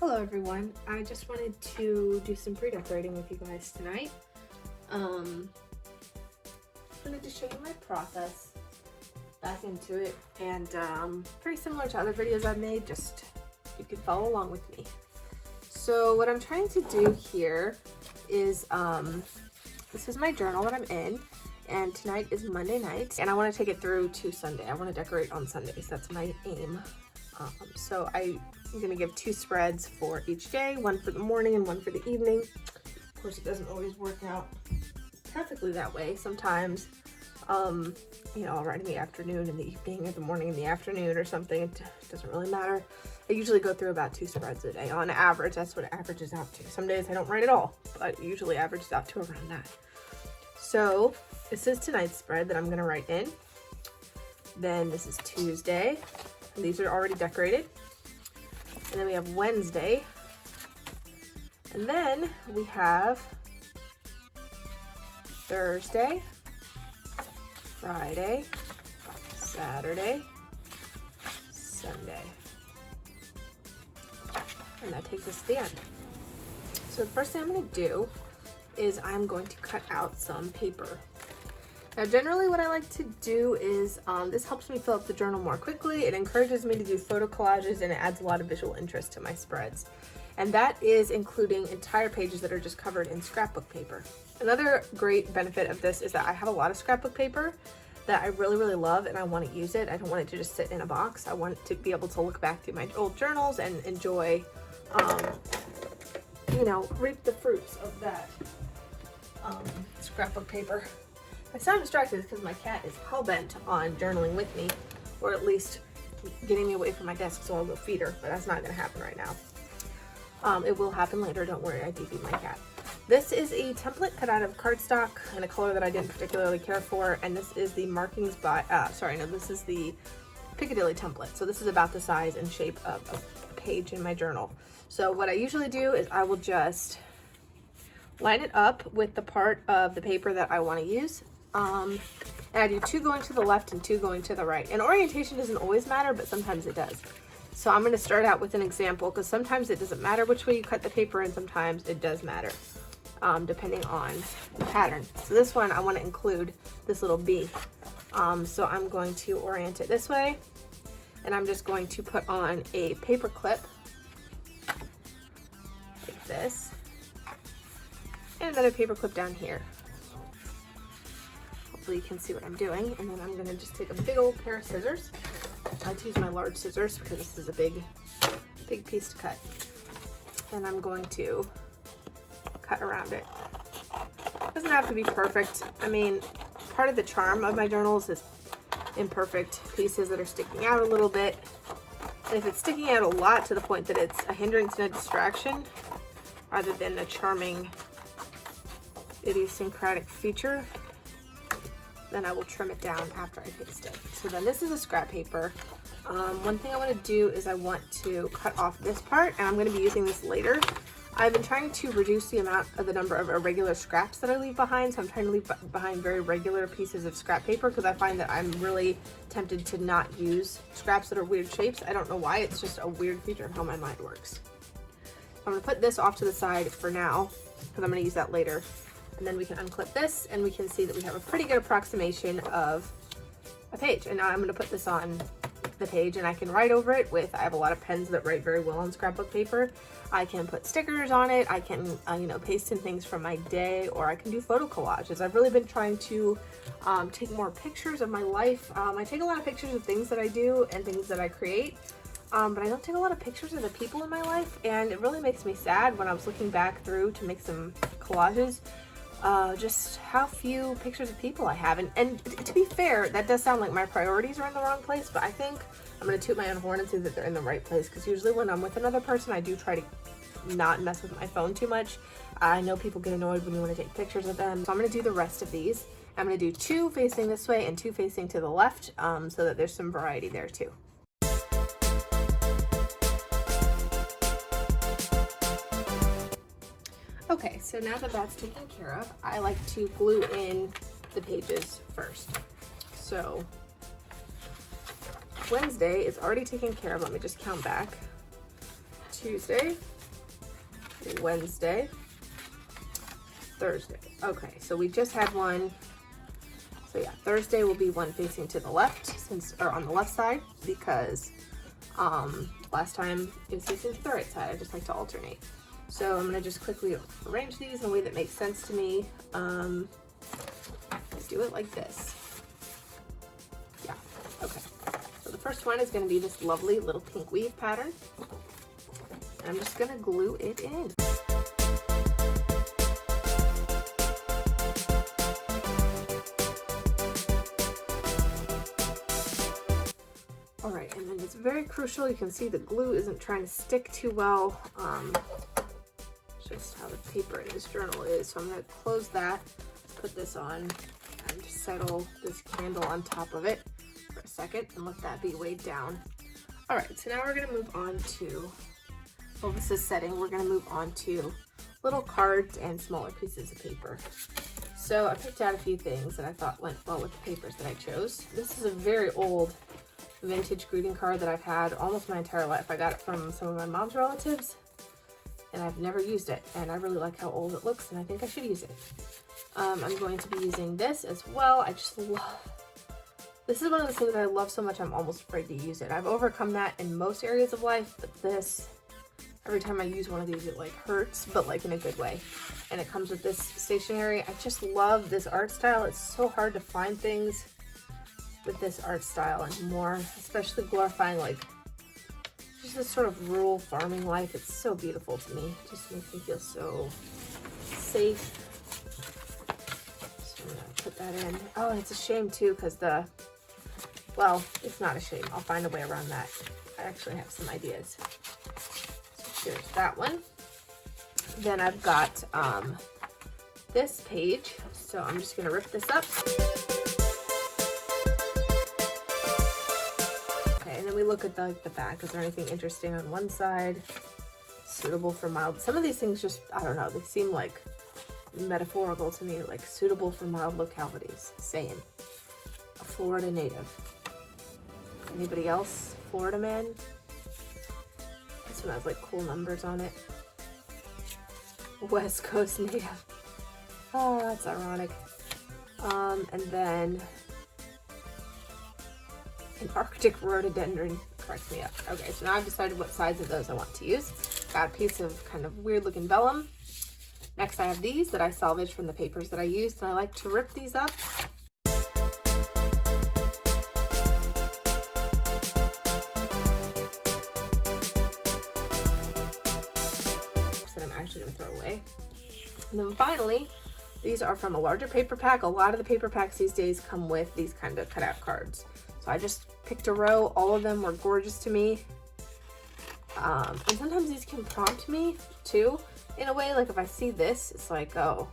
Hello everyone, I just wanted to do some pre-decorating with you guys tonight. Wanted to show you my process back into it, and pretty similar to other videos I've made, just you can follow along with me. So what I'm trying to do here is, this is my journal that I'm in, and tonight is Monday night, and I want to take it through to Sunday. I want to decorate on Sundays, that's my aim. So I'm going to give 2 spreads for each day, one for the morning and one for the evening. Of course, it doesn't always work out perfectly that way. Sometimes, you know, I'll write in the afternoon, in the evening, or the morning, in the afternoon, or something. It doesn't really matter. I usually go through about 2 spreads a day. On average, that's what it averages out to. Some days I don't write at all, but it usually averages out to around that. So this is tonight's spread that I'm going to write in. Then this is Tuesday. These are already decorated. And then we have Wednesday. And then we have Thursday, Friday, Saturday, Sunday. And that takes us to the end. So the first thing I'm going to do is I'm going to cut out some paper. Now generally what I like to do is, this helps me fill up the journal more quickly, it encourages me to do photo collages, and it adds a lot of visual interest to my spreads. And that is including entire pages that are just covered in scrapbook paper. Another great benefit of this is that I have a lot of scrapbook paper that I really love, and I want to use it. I don't want it to just sit in a box. I want to be able to look back through my old journals and enjoy, you know, reap the fruits of that scrapbook paper. I sound distracted because my cat is hell-bent on journaling with me, or at least getting me away from my desk, so I'll go feed her, but that's not going to happen right now. It will happen later, don't worry, I do feed my cat. This is a template cut out of cardstock in a color that I didn't particularly care for, and this is the markings by, this is the Piccadilly template. So this is about the size and shape of a page in my journal. So what I usually do is I will just line it up with the part of the paper that I want to use. And I do 2 going to the left and 2 going to the right. And orientation doesn't always matter, but sometimes it does. So I'm going to start out with an example, because sometimes it doesn't matter which way you cut the paper, and sometimes it does matter, depending on the pattern. So this one, I want to include this little bee. So I'm going to orient it this way, and I'm just going to put on a paper clip like this, and then a paper clip down here. Hopefully you can see what I'm doing. And then I'm going to just take a big old pair of scissors. I like to use my large scissors because this is a big piece to cut. And I'm going to cut around it. It doesn't have to be perfect. I mean, part of the charm of my journals is imperfect pieces that are sticking out a little bit. And if it's sticking out a lot to the point that it's a hindrance and a distraction, rather than a charming idiosyncratic feature, then I will trim it down after I paste it. So then this is a scrap paper. One thing I want to do is I want to cut off this part, and I'm going to be using this later. I've been trying to reduce the number of irregular scraps that I leave behind, so I'm trying to leave behind very regular pieces of scrap paper, because I find that I'm really tempted to not use scraps that are weird shapes. I don't know why, it's just a weird feature of how my mind works. I'm going to put this off to the side for now, because I'm going to use that later. And then we can unclip this, and we can see that we have a pretty good approximation of a page. And now I'm going to put this on the page, and I can write over it with, I have a lot of pens that write very well on scrapbook paper. I can put stickers on it. I can, you know, paste in things from my day, or I can do photo collages. I've really been trying to take more pictures of my life. I take a lot of pictures of things that I do and things that I create. But I don't take a lot of pictures of the people in my life, and it really makes me sad when I was looking back through to make some collages. Just how few pictures of people I have. And to be fair, that does sound like my priorities are in the wrong place, but I think I'm going to toot my own horn and say that they're in the right place, because usually when I'm with another person, I do try to not mess with my phone too much. I know people get annoyed when you want to take pictures of them. So I'm going to do the rest of these. I'm going to do 2 facing this way and 2 facing to the left, so that there's some variety there too. Okay, so now that that's taken care of, I like to glue in the pages first. So Wednesday is already taken care of. Let me just count back. Tuesday, Wednesday, Thursday. Okay, so we just had one. So yeah, Thursday will be one facing to the left, or on the left side, because last time it was facing to the right side. I just like to alternate. So I'm gonna just quickly arrange these in a way that makes sense to me. Let's do it like this. Yeah, okay. So the first one is gonna be this lovely little pink weave pattern. And I'm just gonna glue it in. All right, and then it's very crucial. You can see the glue isn't trying to stick too well. Just how the paper in this journal is. So I'm gonna close that, put this on, and just settle this candle on top of it for a second and let that be weighed down. All right, so now we're gonna move on to, while this is setting, we're gonna move on to little cards and smaller pieces of paper. So I picked out a few things that I thought went well with the papers that I chose. This is a very old vintage greeting card that I've had almost my entire life. I got it from some of my mom's relatives, and I've never used it, and I really like how old it looks, and I think I should use it. I'm going to be using this as well. I just love, this is one of the things that I love so much I'm almost afraid to use it. I've overcome that in most areas of life, but this, every time I use one of these, it like hurts, but like in a good way. And it comes with this stationery. I just love this art style. It's so hard to find things with this art style and more, especially glorifying like just this sort of rural farming life. It's so beautiful to me. It just makes me feel so safe. So I'm gonna put that in. Oh, and it's a shame too, because well, it's not a shame. I'll find a way around that. I actually have some ideas. So here's that one. Then I've got this page. So I'm just gonna rip this up. And then we look at the back. Is there anything interesting on one side? Suitable for mild. Some of these things just, I don't know, they seem like metaphorical to me, like suitable for mild localities. Saying. A Florida native. Anybody else? Florida man? This one has like cool numbers on it. West Coast native. Oh, that's ironic. And then an Arctic rhododendron cracks me up. Okay, so now I've decided what size of those I want to use. Got a piece of kind of weird looking vellum. Next I have these that I salvaged from the papers that I used, and I like to rip these up. That I'm actually gonna throw away. And then finally, these are from a larger paper pack. A lot of the paper packs these days come with these kind of cutout cards. So I just picked a row. All of them were gorgeous to me. And sometimes these can prompt me too, in a way. Like if I see this, it's like, oh,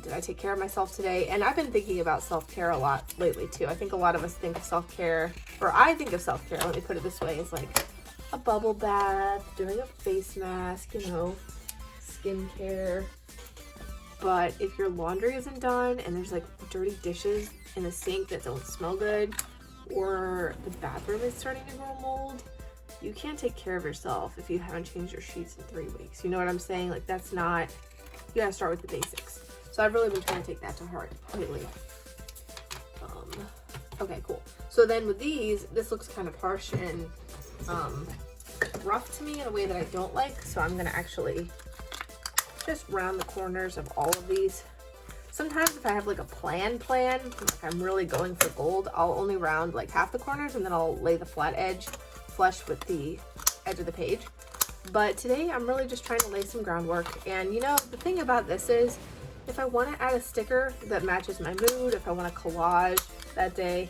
did I take care of myself today? And I've been thinking about self-care a lot lately too. I think a lot of us think of self-care, or I think of self-care, let me put it this way, is like a bubble bath, doing a face mask, you know, skincare. But if your laundry isn't done and there's like dirty dishes in the sink that don't smell good, or the bathroom is starting to grow mold, you can't take care of yourself if you haven't changed your sheets in 3 weeks. You know what I'm saying? Like that's not, you gotta start with the basics. So I've really been trying to take that to heart lately. Okay, cool. So then with these, this looks kind of harsh and rough to me in a way that I don't like. So I'm gonna actually just round the corners of all of these. Sometimes if I have like a plan, like I'm really going for gold, I'll only round like half the corners and then I'll lay the flat edge flush with the edge of the page. But today I'm really just trying to lay some groundwork. And you know, the thing about this is, if I want to add a sticker that matches my mood, if I want to collage that day,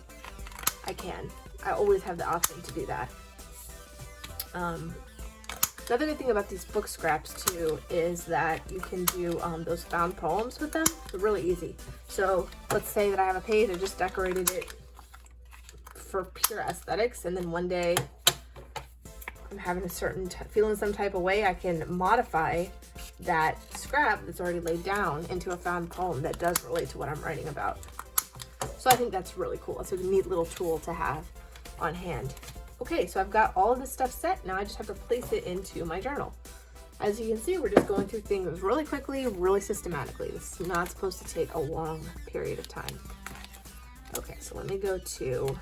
I can. I always have the option to do that. Another good thing about these book scraps too is that you can do those found poems with them. They're really easy. So let's say that I have a page, I just decorated it for pure aesthetics, and then one day I'm having a certain feeling some type of way, I can modify that scrap that's already laid down into a found poem that does relate to what I'm writing about. So I think that's really cool. It's a neat little tool to have on hand. Okay, so I've got all of this stuff set. Now I just have to place it into my journal. As you can see, we're just going through things really quickly, really systematically. This is not supposed to take a long period of time. Okay, so let me go to,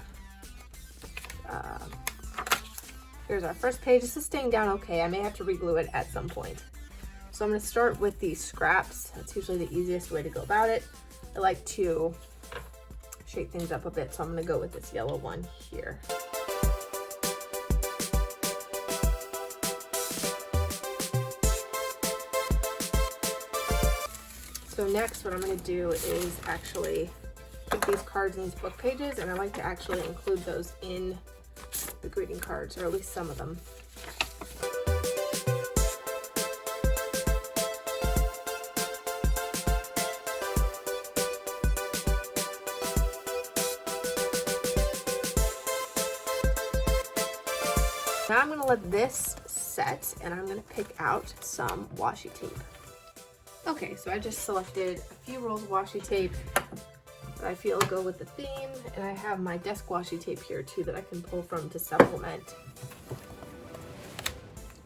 here's our first page. This is staying down okay. I may have to re-glue it at some point. So I'm gonna start with these scraps. That's usually the easiest way to go about it. I like to shake things up a bit, so I'm gonna go with this yellow one here. So next, what I'm gonna do is actually put these cards in these book pages, and I like to actually include those in the greeting cards, or at least some of them. Now I'm gonna let this set, and I'm gonna pick out some washi tape. Okay, so I just selected a few rolls of washi tape that I feel go with the theme, and I have my desk washi tape here too that I can pull from to supplement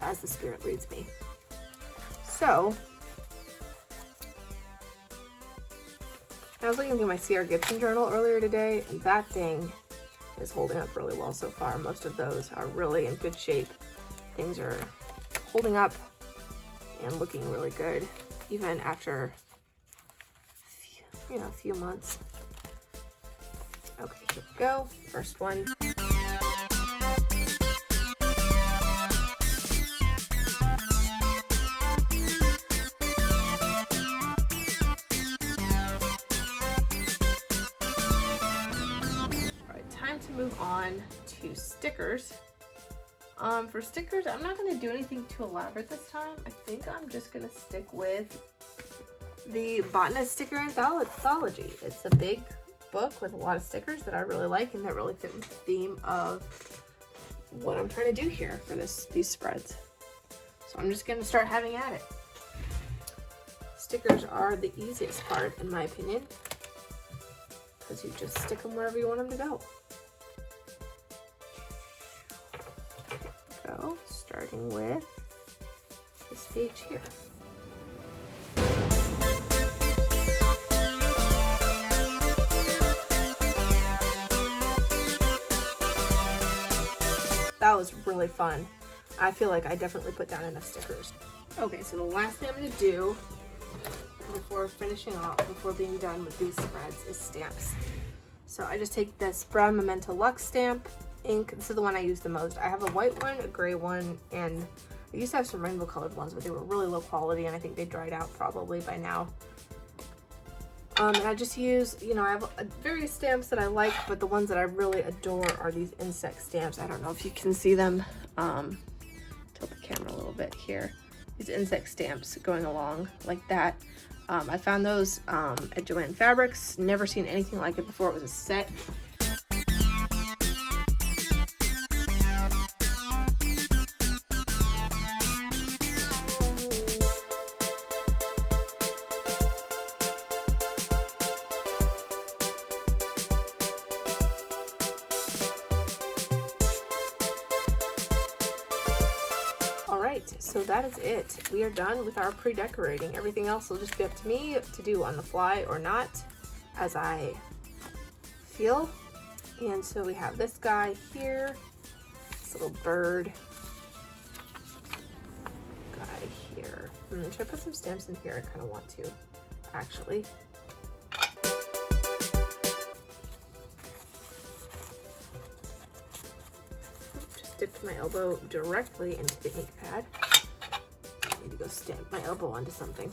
as the spirit leads me. So, I was looking through my C.R. Gibson journal earlier today, and that thing is holding up really well so far. Most of those are really in good shape. Things are holding up and looking really good, even after a few months. Okay, here we go. First one. Move on to stickers. For stickers, I'm not going to do anything too elaborate this time. I think I'm just going to stick with the Botanist Sticker Anthology. It's a big book with a lot of stickers that I really like and that really fit with the theme of what I'm trying to do here for these spreads. So I'm just going to start having at it. Stickers are the easiest part, in my opinion, because you just stick them wherever you want them to go. Starting with this page here. That was really fun. I feel like I definitely put down enough stickers. Okay, so the last thing I'm going to do before finishing off, before being done with these spreads, is stamps. So I just take this Brown Memento Luxe stamp ink. This is the one I use the most. I have a white one, a gray one, and I used to have some rainbow colored ones, but they were really low quality, and I think they dried out probably by now. And I just use, I have various stamps that I like, but the ones that I really adore are these insect stamps. I don't know if you can see them. Tilt the camera a little bit here. These insect stamps going along like that. I found those at Joann Fabrics. Never seen anything like it before. It was a set. So that is it. We are done with our pre-decorating. Everything else will just be up to me to do on the fly or not, as I feel. And so we have this guy here, this little bird guy here. Should I put some stamps in here? I kind of want to, actually. Just dipped my elbow directly into the ink pad. I need to go stamp my elbow onto something.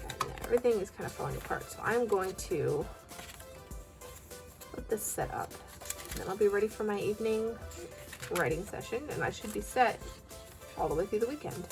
And everything is kind of falling apart, so I'm going to let this set up. And then I'll be ready for my evening writing session, and I should be set all the way through the weekend.